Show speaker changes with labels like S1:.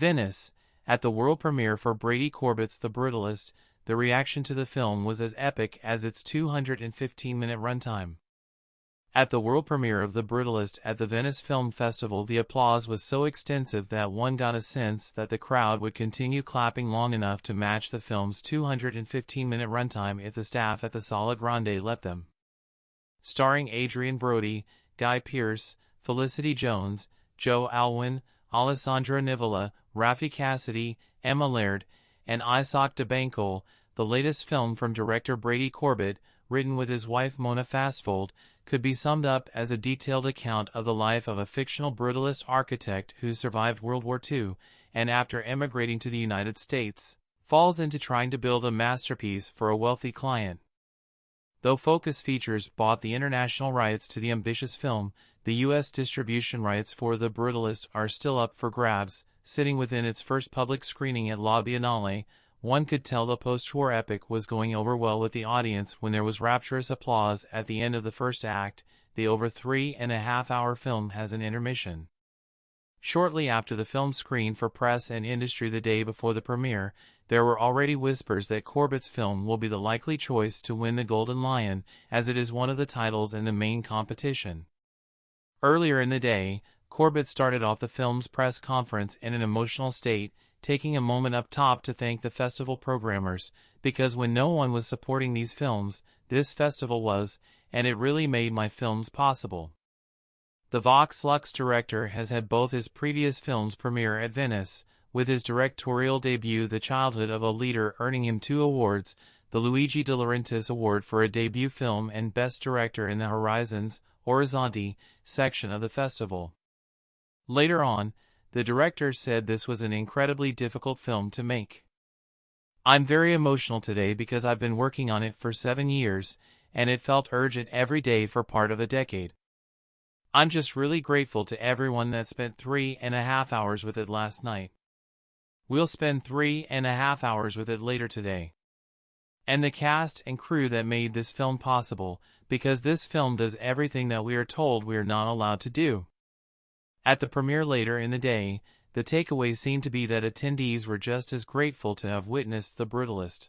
S1: Venice, at the world premiere for Brady Corbett's The Brutalist, the reaction to the film was as epic as its 215-minute runtime. At the world premiere of The Brutalist at the Venice Film Festival, the applause was so extensive that one got a sense that the crowd would continue clapping long enough to match the film's 215-minute runtime if the staff at the Sala Grande let them. Starring Adrien Brody, Guy Pearce, Felicity Jones, Joe Alwyn, Alessandra Nivola, Rafi Cassidy, Emma Laird, and Isaac de Bancoul, the latest film from director Brady Corbett, written with his wife Mona Fastfold, could be summed up as a detailed account of the life of a fictional brutalist architect who survived World War II, and after emigrating to the United States, falls into trying to build a masterpiece for a wealthy client. Though Focus Features bought the international rights to the ambitious film, the U.S. distribution rights for The Brutalist are still up for grabs. Sitting within its first public screening at La Biennale, one could tell the post-war epic was going over well with the audience when there was rapturous applause at the end of the first act. The over 3.5-hour film has an intermission. Shortly after the film screened for press and industry the day before the premiere, there were already whispers that Corbett's film will be the likely choice to win the Golden Lion, as it is one of the titles in the main competition. Earlier in the day, Corbett started off the film's press conference in an emotional state, taking a moment up top to thank the festival programmers, because when no one was supporting these films, this festival was, and it really made my films possible. The Vox Lux director has had both his previous films premiere at Venice, with his directorial debut The Childhood of a Leader earning him 2 awards, the Luigi De Laurentiis Award for a debut film and Best Director in the Horizons, Orizzonti, section of the festival. Later on, the director said this was an incredibly difficult film to make. "I'm very emotional today because I've been working on it for 7 years, and it felt urgent every day for part of a decade. I'm just really grateful to everyone that spent 3.5 hours with it last night. We'll spend 3.5 hours with it later today. And the cast and crew that made this film possible, because this film does everything that we are told we are not allowed to do." At the premiere later in the day, the takeaway seemed to be that attendees were just as grateful to have witnessed The Brutalist.